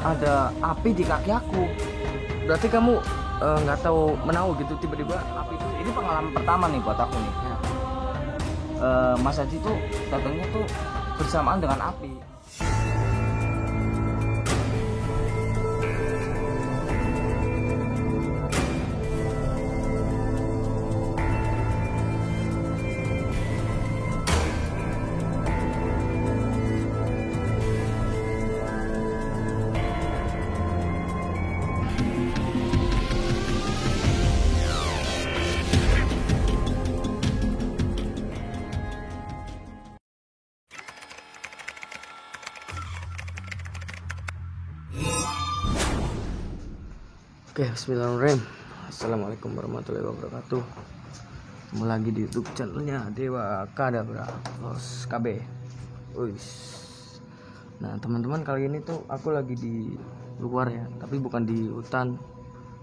ada api di kaki aku. Berarti kamu nggak tahu menahu gitu tiba-tiba api itu. Ini pengalaman pertama nih buat aku nih. Ya. Mas Haji tuh datangnya tuh bersamaan dengan api. Oke, bismillahirrahmanirrahim. Assalamualaikum warahmatullahi wabarakatuh. Ketemu lagi di YouTube channelnya Dewa Kadabra Bos KB. Uis. Nah, teman-teman, kali ini tuh aku lagi di luar ya, tapi bukan di hutan,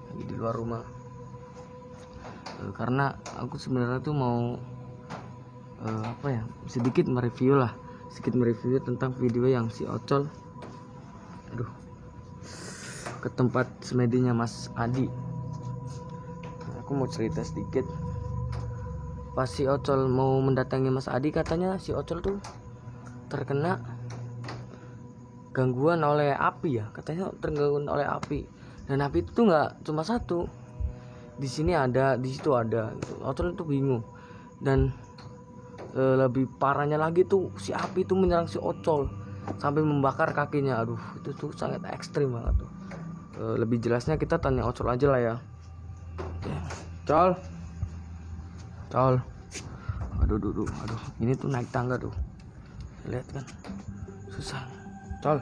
lagi di luar rumah. Karena aku sebenarnya tuh mau sedikit mereview tentang video yang si Ocol ke tempat semedinya Mas Adi. Nah, aku mau cerita sedikit. Pas si Ocol mau mendatangi Mas Adi, katanya si Ocol tuh terkena gangguan oleh api ya, katanya terganggu oleh api. Dan api itu nggak cuma satu, di sini ada, di situ ada gitu. Ocol itu bingung. Dan lebih parahnya lagi tuh, si api itu menyerang si Ocol sampai membakar kakinya. Aduh, itu tuh sangat ekstrim banget tuh. Lebih jelasnya kita tanya Ocol aja lah ya. Col. Aduh, ini tuh naik tangga tuh, lihat kan, susah. Col.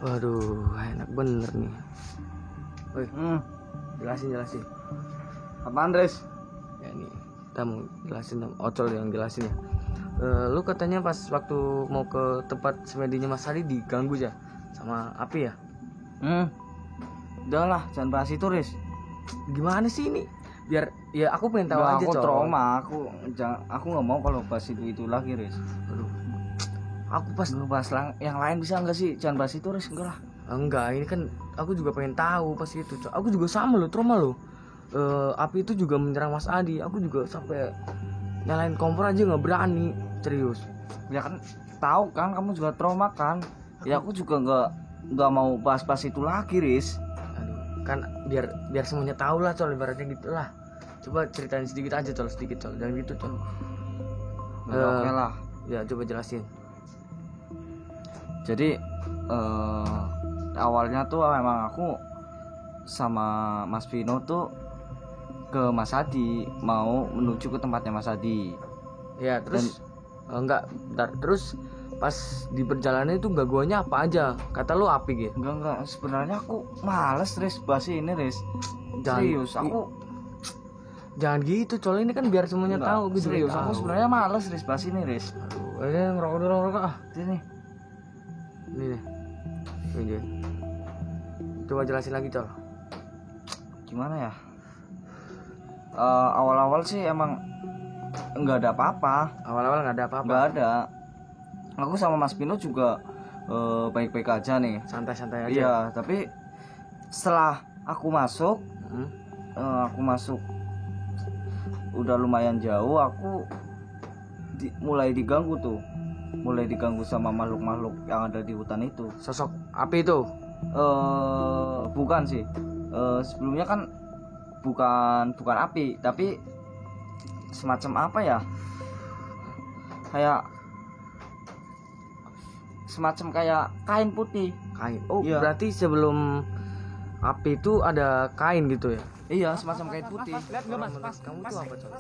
Waduh, enak bener nih. Woi, jelasin. Apaan, Res? Ya ini kita mau jelasin, Ocol yang jelasin ya. Lu katanya pas waktu mau ke tempat semedinya Mas Adi diganggu ya sama api ya? Udahlah, jangan bahas itu, Res. Gimana sih ini? Biar ya aku pengen tahu aja, aku Col. trauma, aku nggak mau kalau bahas itu lagi, Res. Aduh. Aku pas Lu bahas yang lain bisa nggak sih? Jangan bahas itu, Res. Enggak lah. enggak, ini kan aku juga pengen tahu pas itu, Col. Aku juga sama lo, trauma lo. Api itu juga menyerang Mas Adi. Aku juga sampai nyalain kompor aja nggak berani, serius. Ya kan tahu kan kamu juga trauma kan. Ya aku juga nggak mau bahas-bahas itu lagi, Riz. Aduh, kan biar semuanya tahu lah, Col, ibaratnya gitu lah. Coba ceritain sedikit aja, Col, jangan gitu, Col. Oke lah. Ya, coba jelasin. Jadi awalnya tuh memang aku sama Mas Vino tuh ke Mas Adi, mau menuju ke tempatnya Mas Adi. Ya, terus enggak, bentar. Terus pas di perjalanan itu gangguannya apa aja? Kata lu api gitu. Enggak, sebenarnya aku males, Riz, bahas ini, Riz. Serius, aku jangan gitu, Col, ini kan biar semuanya tahu gitu. Serius, aku sebenarnya males, Riz, bahas ini, Riz. Aduh, ini ngerokok dulu, ah. Ini nih. Coba jelasin lagi, Col. Gimana ya? Awal-awal sih emang nggak ada apa-apa. Awal-awal nggak ada apa-apa. Nggak ada. Aku sama Mas Pino juga baik-baik aja nih. Santai-santai aja. Iya, tapi setelah aku masuk, udah lumayan jauh. Aku mulai diganggu tuh. Mulai diganggu sama makhluk-makhluk yang ada di hutan itu. Sosok api itu? Bukan sih. Sebelumnya kan bukan api, tapi semacam apa ya, kayak semacam kayak kain putih. Kain. Oh iya. Berarti sebelum api itu ada kain gitu ya? Iya, semacam kain putih. Lihat nggak, Mas? Kamu tuh apa, Col?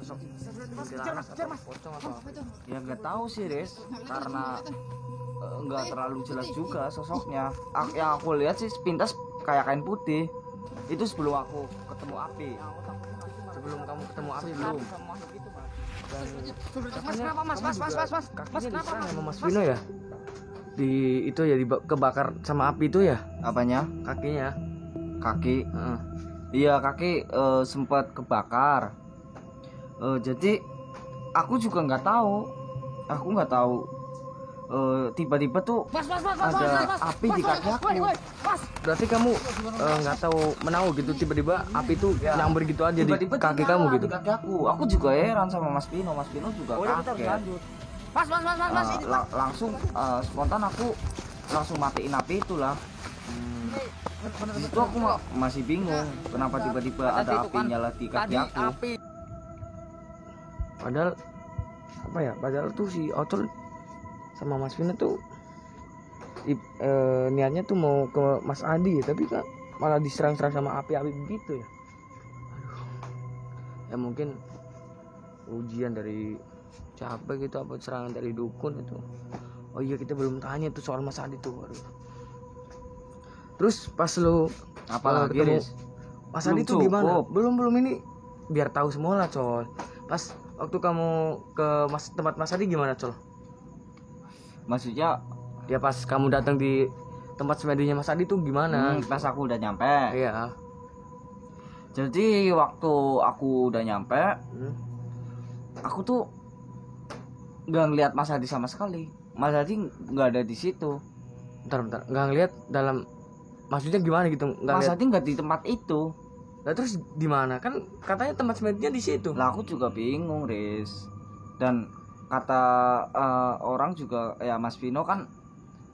Sosok kuntilanak atau pocong atau apa? Ya nggak tahu sih, Riz, karena nggak terlalu jelas juga sosoknya. Yang aku lihat sih sepintas kayak kain putih. Itu sebelum aku ketemu api. Sebelum kamu ketemu api belum? Mas, kenapa, Mas? Kakinya diserang sama Mas Vino ya? Di itu ya, kebakar sama api itu ya? Apanya? Kakinya. Kaki. Iya, kaki sempat kebakar. Jadi aku juga nggak tahu. tiba-tiba tuh ada api di kaki aku. Berarti kamu nggak tahu menahu gitu, tiba-tiba api itu nyamber gitu aja di Tiba-tiba kaki nyala kamu di gitu. kaki aku juga heran sama Mas Pino juga kaget. Langsung spontan aku langsung matiin api itulah. Di situ aku masih bingung kenapa tiba-tiba ada api nyala di kaki aku. Padahal apa ya? Padahal tuh si Ocol sama Mas Vino tuh niatnya tuh mau ke Mas Adi, tapi kan malah diserang-serang sama api-api begitu ya. Aduh. Ya mungkin ujian dari siapa gitu, apa serangan dari dukun itu. Oh iya, kita belum tanya tuh soal Mas Adi tuh. Aduh. Terus pas lu Apalagi ketemu Riz? Mas Belum Adi tuh gimana? cukup. Belum ini biar tahu semua lah, Col. Pas waktu kamu ke tempat Mas Adi gimana, Col? Maksudnya Ya pas kamu datang di tempat semedinya Mas Adi tuh gimana? pas aku udah nyampe. Iya. Jadi waktu aku udah nyampe, aku tuh nggak ngeliat Mas Adi sama sekali. Mas Adi nggak ada di situ. Bentar. Nggak ngeliat dalam, maksudnya gimana gitu? Nggak Mas ngeliat. Adi nggak di tempat itu. Lah terus di mana? Kan katanya tempat semedinya di situ. Lah aku juga bingung, Riz. Dan kata orang juga ya Mas Vino kan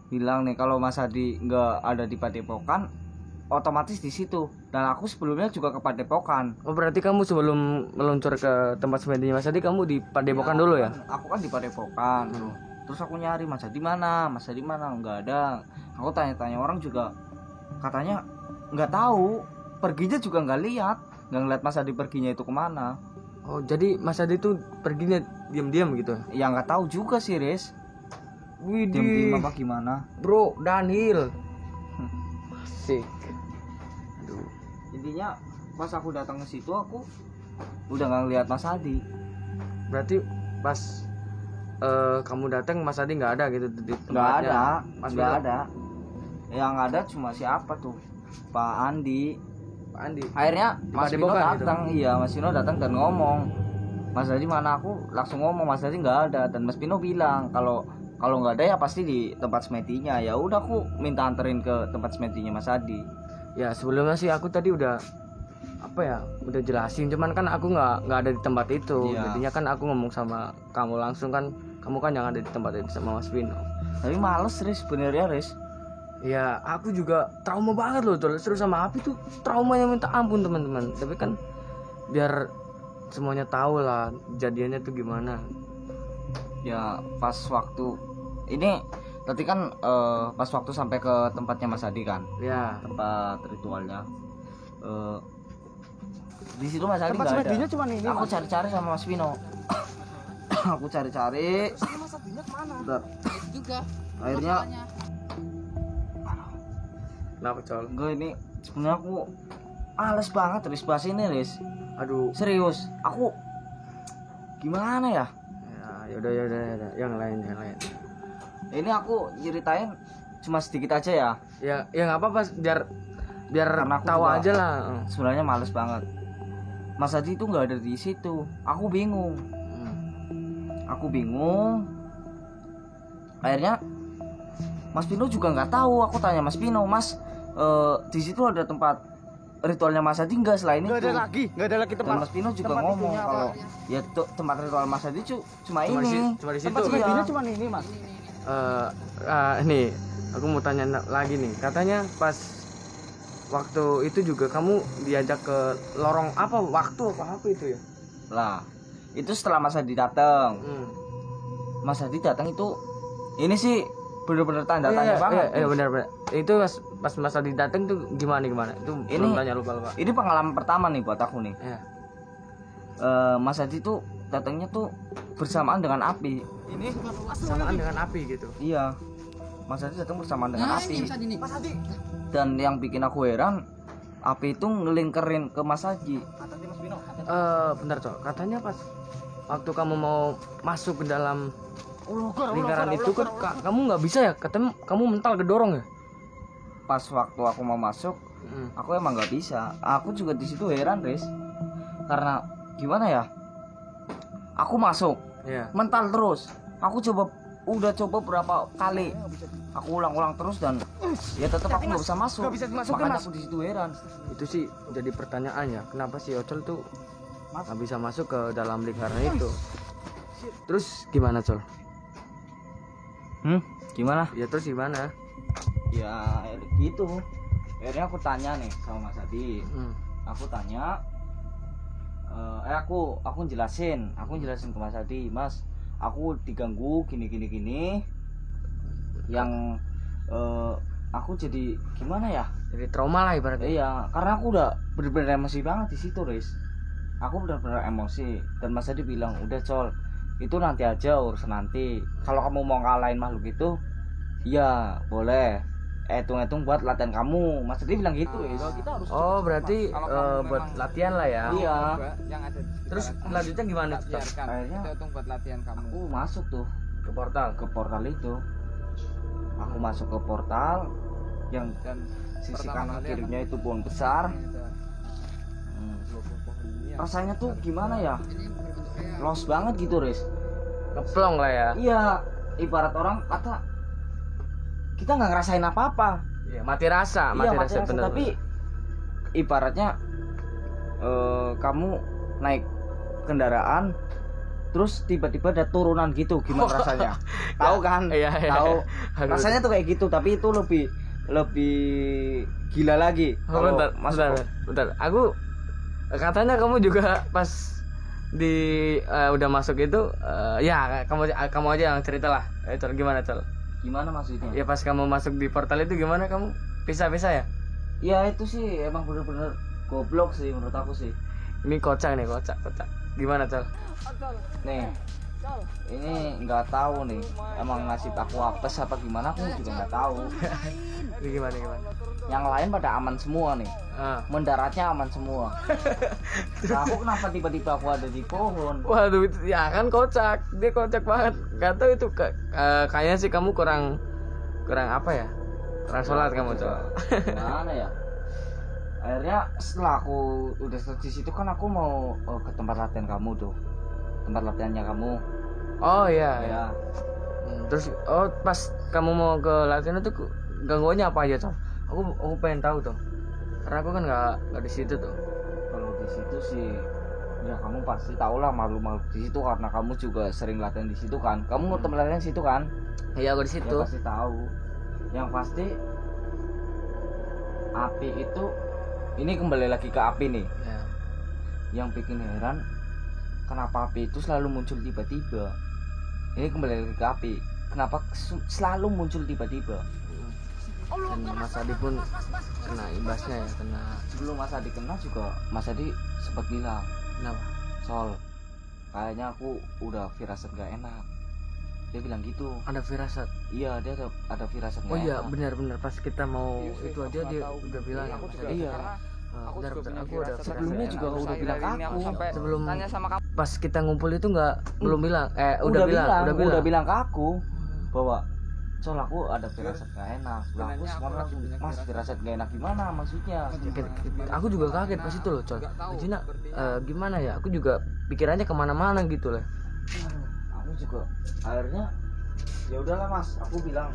bilang nih kalau Mas Adi nggak ada di Padepokan, otomatis di situ. Dan aku sebelumnya juga ke Padepokan. Oh berarti kamu sebelum meluncur ke tempat semedinya Mas Adi kamu di Padepokan dulu ya? Aku kan di Padepokan. Terus aku nyari Mas Adi mana, nggak ada. Aku tanya-tanya orang juga, katanya nggak tahu. Perginya juga nggak ngeliat Mas Adi perginya itu kemana. Oh jadi Mas Adi tuh perginya diam-diam gitu? Ya nggak tahu juga sih, Riz. Widih, Diam-diam apa gimana? bro, Daniel. Asik. Aduh. Intinya pas aku datang ke situ aku udah nggak ngeliat Mas Adi. Berarti pas kamu datang Mas Adi nggak ada gitu di Nggak tempatnya? ada, Mas nggak Vino? ada. Yang ada cuma siapa tuh? Pak Andi. Pak Andi. Akhirnya Di Mas Vino Padepokan gitu? datang, iya Mas Vino datang dan ngomong, Mas Adi mana? Aku langsung ngomong Mas Adi nggak ada. Dan Mas Vino bilang kalau nggak ada ya pasti di tempat semedinya. Ya udah aku minta anterin ke tempat semedinya Mas Adi. Ya sebelumnya sih aku tadi udah udah jelasin, cuman kan aku nggak ada di tempat itu. Iya. Jadinya kan aku ngomong sama kamu langsung, kan kamu kan yang ada di tempat itu sama Mas Vino. Tapi males, Riz, benernya Riz. Ya aku juga trauma banget loh tuh seru sama api tuh, traumanya minta ampun teman-teman. Tapi kan biar semuanya tahu lah jadiannya tuh gimana. Ya pas waktu ini tadi kan pas waktu sampai ke tempatnya Mas Adi kan, Ya. tempat ritualnya. Di situ Mas Adi Tempat nggak semedinya ada. cuma ini, Aku Mas. cari-cari sama Mas Vino. Aku cari-cari. Mas Adinya kemana? Bentar. Juga. Akhirnya Kenapa Col? gue ini sebenarnya aku males banget Riz bahas ini, Riz. Aduh. Serius, aku gimana ya? Ya yaudah. Yang lain. Ini aku ceritain cuma sedikit aja ya. Ya nggak apa-apa, biar Karena aku tahu juga- aja lah. Sebenarnya males banget. Mas Adi itu nggak ada di situ. Aku bingung. Akhirnya Mas Pino juga nggak tahu. Aku tanya Mas Pino, Mas, di situ ada tempat ritualnya Mas Adi nggak selain itu? Nggak ada lagi Dan Mas Pino juga ngomong kalau ya tempat ritual Mas Adi cuma ini. Cuma di situ. Tempat semedinya cuma ini, Mas. Nih, aku mau tanya lagi nih. Katanya pas waktu itu juga kamu diajak ke lorong waktu apa itu ya? Lah, itu setelah Mas Adi datang. Mas Adi datang itu ini sih bener-bener tanda tanya banget. Iya benar. Itu pas Mas Adi datang tuh gimana? Itu Ini- belum tanya lupa. Ini pengalaman pertama nih buat aku nih. Ya. Mas Adi tuh datangnya tuh bersamaan dengan api. Ini Samaan dengan api gitu. Iya. Mas Adi datang bersamaan dengan Nah, api. ini Mas Adi nih. Mas Adi. Dan yang bikin aku heran, api itu ngelingkerin ke Mas Adi. Bentar Cok, katanya pas waktu kamu mau masuk ke dalam lingkaran itu kan kamu nggak bisa ya, katanya kamu mental kedorong ya. Pas waktu aku mau masuk, aku emang nggak bisa. Aku juga di situ heran, Riz. Karena gimana ya? Aku masuk, Iya. mental terus. Aku coba udah coba berapa kali, aku ulang-ulang terus dan ya tetap aku nggak bisa masuk. Makanya aku di situ heran. Itu sih jadi pertanyaan ya, kenapa si Ocel tuh nggak bisa masuk ke dalam lingkaran itu. Terus gimana, Col? Gimana? Ya terus gimana? Ya gitu. Akhirnya aku tanya nih sama Mas Adi. Aku tanya, aku jelasin ke Mas Adi, Mas, aku diganggu gini. Yang aku jadi gimana ya? Jadi trauma lah ibaratnya. Iya, karena aku udah bener-bener emosi banget di situ, Riz. Aku bener-bener emosi dan Mas Adi bilang, udah Col, itu nanti aja urusan nanti. Kalau kamu mau ngalahin makhluk itu, ya boleh. Hitung-hitung buat latihan kamu. Mas Adi bilang gitu, Riz. Oh, berarti buat latihan lah ya. Iya. Terus lanjutnya gimana tuh? Akhirnya buat latihan kamu. aku masuk tuh Ke portal. ke portal itu. Aku masuk ke portal yang Dan sisi pertama kanan kali kirinya itu pohon besar. Rasanya tuh gimana ya? Los banget gitu, Riz. Ngeplong lah ya. Iya, ibarat orang kata kita nggak ngerasain apa-apa. Iya, mati rasa bener. Tapi ibaratnya kamu naik kendaraan terus tiba-tiba ada turunan gitu, gimana rasanya? Tahu kan? Iya. Tahu. Aduh. Rasanya tuh kayak gitu, tapi itu lebih gila lagi. Kalau Bentar. Aku katanya kamu juga pas udah masuk itu ya kamu aja yang cerita lah. Col, gimana, Col? Gimana maksudnya? Ya pas kamu masuk di portal itu gimana, kamu pisah-pisah ya? Ya itu sih emang bener-bener goblok sih menurut aku sih. Ini kocak. Gimana, Col? Nih, ini nggak tahu nih emang nasib aku apes apa gimana, aku juga nggak tahu. Ini gimana? Yang lain pada aman semua nih, mendaratnya aman semua. Nah, aku kenapa tiba-tiba aku ada di pohon? Waduh, itu ya kan kocak. Dia kocak banget. Gak tahu itu kayaknya sih kamu kurang apa ya? Kurang sholat kamu, Col. Gimana ya? Akhirnya setelah aku udah di situ kan aku mau ke tempat latihan kamu tuh, tempat latihannya kamu. Oh iya. Ya. Terus pas kamu mau ke latihan itu gangguannya apa aja, Col? Aku pengen tahu tuh, karena aku kan nggak di situ tuh. Kalau di situ sih ya kamu pasti tahu lah makhluk-makhluk di situ karena kamu juga sering latihan di situ kan. Kamu mau tempat latihan di situ kan? Iya, aku di situ. Ya pasti tahu. Yang pasti api itu, ini kembali lagi ke api nih. Ya. Yang bikin heran, kenapa api itu selalu muncul tiba-tiba? Ini kembali lagi ke api. Kenapa selalu muncul tiba-tiba? Dan Mas Adi pun kena imbasnya ya, Sebelum Mas Adi kena juga Mas Adi sempat bilang, kenapa? Sol, kayaknya aku udah firasat gak enak. Dia bilang gitu. Ada firasat. Iya, dia ada firasat Oh gak iya, enak. benar pas kita mau itu aja dia udah bilang. Aku juga Iya. Bentar, aku udah Sebelumnya juga udah bilang ke aku. Sebelum tanya sama kamu. pas kita ngumpul itu belum bilang. Udah bilang ke aku bahwa Sol, aku ada firasat gak enak. Lah aku sekarang langsung, Mas, firasat gak enak gimana maksudnya? Aku juga kaget pas itu loh, Col. Jina, gimana ya? Aku juga pikirannya kemana-mana gitu lah. Aku juga akhirnya ya udahlah Mas, aku bilang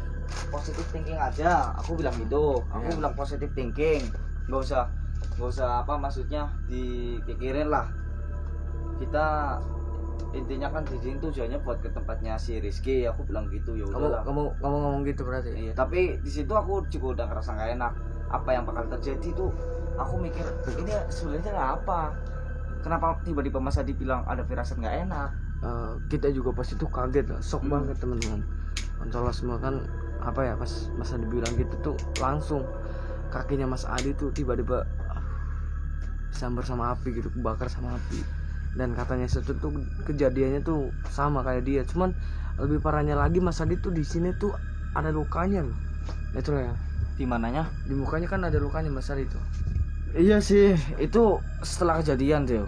positive thinking aja. Aku bilang gitu. Aku bilang positive thinking. Nggak usah apa maksudnya dipikirin lah. Kita intinya kan di sini tujuannya buat ke tempatnya si Rizky. Aku bilang gitu, ya udahlah. Kamu ngomong gitu berarti. Iya, tapi di situ aku juga udah ngerasa nggak enak. Apa yang bakal terjadi tuh? Aku mikir ini sebenarnya apa? Kenapa tiba-tiba Mas Adi bilang ada firasat nggak enak? Kita juga pas itu kaget lah, shock banget teman-teman. Mencolos semua kan apa ya, pas Mas Adi bilang gitu tuh langsung kakinya Mas Adi tuh tiba-tiba disambar sama api gitu, kebakar sama api. Dan katanya itu tuh kejadiannya tuh sama kayak dia, cuman lebih parahnya lagi Mas Adi tuh di sini tuh ada lukanya loh. Itu ya. Di mananya? Di mukanya kan ada lukanya Mas Adi tuh. Iya sih, itu setelah kejadian tuh.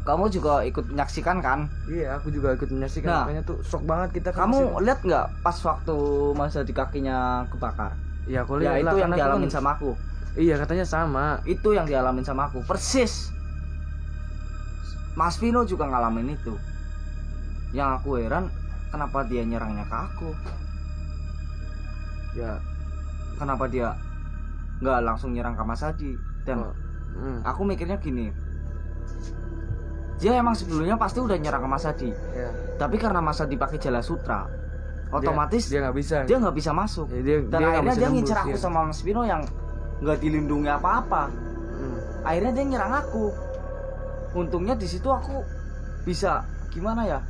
Kamu juga ikut menyaksikan kan? Iya, aku juga ikut menyaksikan. Nah, makanya tuh shock banget kita kan. Kamu lihat nggak pas waktu Mas Adi kakinya kebakar? Iya, aku Ya lihat. itu yang dialamin sama aku. Iya, katanya sama. Itu yang dialamin sama aku, persis. Mas Vino juga ngalamin itu. Yang aku heran, kenapa dia nyerangnya ke aku? Ya, Kenapa dia nggak langsung nyerang ke Mas Adi? Dan aku mikirnya gini, dia emang sebelumnya pasti udah nyerang ke Mas Adi, ya. tapi karena Mas Adi pakai Jala Sutra, otomatis dia nggak bisa. dia nggak bisa masuk. Ya, Dan nggak akhirnya bisa dia nembus, ngincer aku ya. sama Mas Vino yang nggak dilindungi apa-apa. Akhirnya dia nyerang aku. Untungnya di situ aku bisa gimana ya,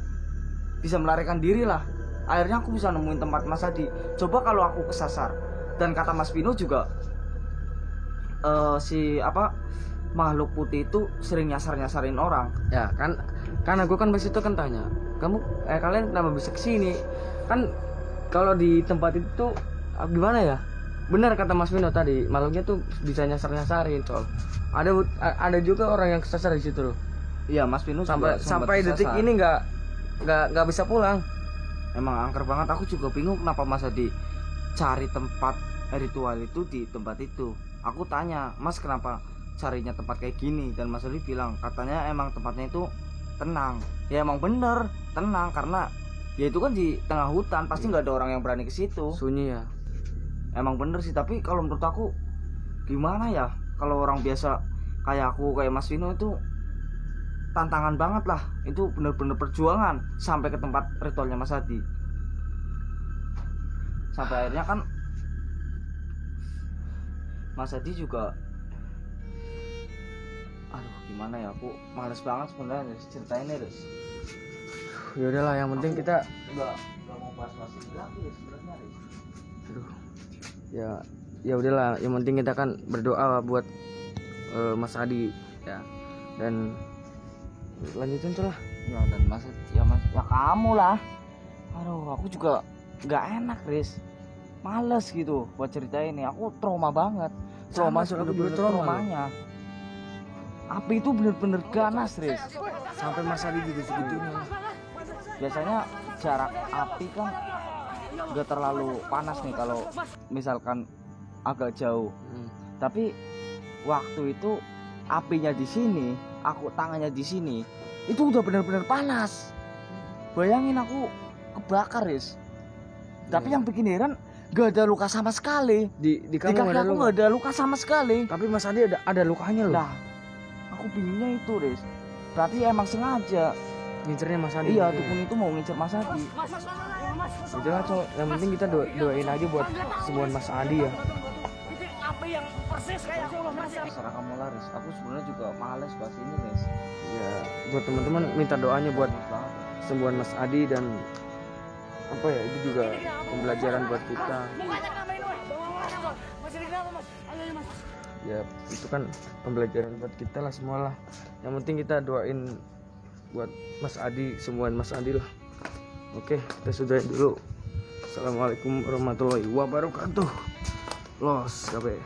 bisa melarikan diri lah. Akhirnya aku bisa nemuin tempat Mas Adi. Coba kalau aku kesasar, dan kata Mas Vino juga si apa makhluk putih itu sering nyasar-nyasarin orang. Ya kan, karena gue kan pas itu kan tanya, kamu kalian kenapa bisa kesini? Kan kalau di tempat itu tuh gimana ya? Benar kata Mas Vino tadi, makhluknya tuh bisa nyasar-nyasarin, Col. Ada juga orang yang kesasar di situ loh. Iya, Mas Vino Sampai juga sempat detik kesasar. ini nggak bisa pulang. Emang angker banget. Aku juga bingung kenapa Mas Adi cari tempat ritual itu di tempat itu. Aku tanya, Mas kenapa carinya tempat kayak gini? Dan Mas Adi bilang katanya emang tempatnya itu tenang. Ya emang bener tenang, karena ya itu kan di tengah hutan, pasti nggak ada orang yang berani ke situ. Sunyi ya. Emang bener sih, tapi kalau menurut aku gimana ya, kalau orang biasa kayak aku, kayak Mas Vino itu tantangan banget lah. Itu bener-bener perjuangan sampai ke tempat ritualnya Mas Adi. Sampai akhirnya kan Mas Adi juga, aduh gimana ya, aku males banget sebenarnya ceritain ini, Riz. Ya udahlah, yang penting kita nggak mau bahas ini lagi ya sebenarnya, Riz. aduh, ya udahlah, yang penting kita kan berdoa buat Mas Adi ya, dan lanjutin tuh lah. Ya dan Mas ya kamu lah. Aduh, aku juga nggak enak, Riz. Males gitu buat cerita ini. Aku trauma banget. Trauma, Sama, aku bener-bener juga trauma, traumanya. Api itu bener-bener ganas, Riz. Sampai Mas Adi juga segitunya. Biasanya jarak api kan nggak terlalu panas nih kalau misalkan agak jauh. Tapi waktu itu apinya di sini, aku tangannya di sini, itu udah benar-benar panas. Bayangin aku kebakar, Riz. Tapi yang bikin heran, gak ada luka sama sekali. Di Di kamu kaki aku gak ada luka sama sekali. Tapi Mas Adi ada lukanya loh. Lah, aku bingungnya itu, Riz. Berarti emang sengaja. Ngincernya Mas Adi. Iya, dukun itu mau ngincer Mas Adi. Udahlah, Col. Yang penting kita doain aja buat sembuhan Mas Adi ya. Terserah kamu lah, Riz. Aku sebenarnya juga males bahas ini, Riz. Ya, buat teman-teman minta doanya buat sembuhan Mas Adi, dan apa ya, itu juga pembelajaran buat kita. Ya, itu kan pembelajaran buat kita lah semua lah. Yang penting kita doain buat Mas Adi, sembuhan Mas Adi lah. Oke, kita sudahin dulu. Assalamualaikum warahmatullahi wabarakatuh. Los kabeh.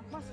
Mas.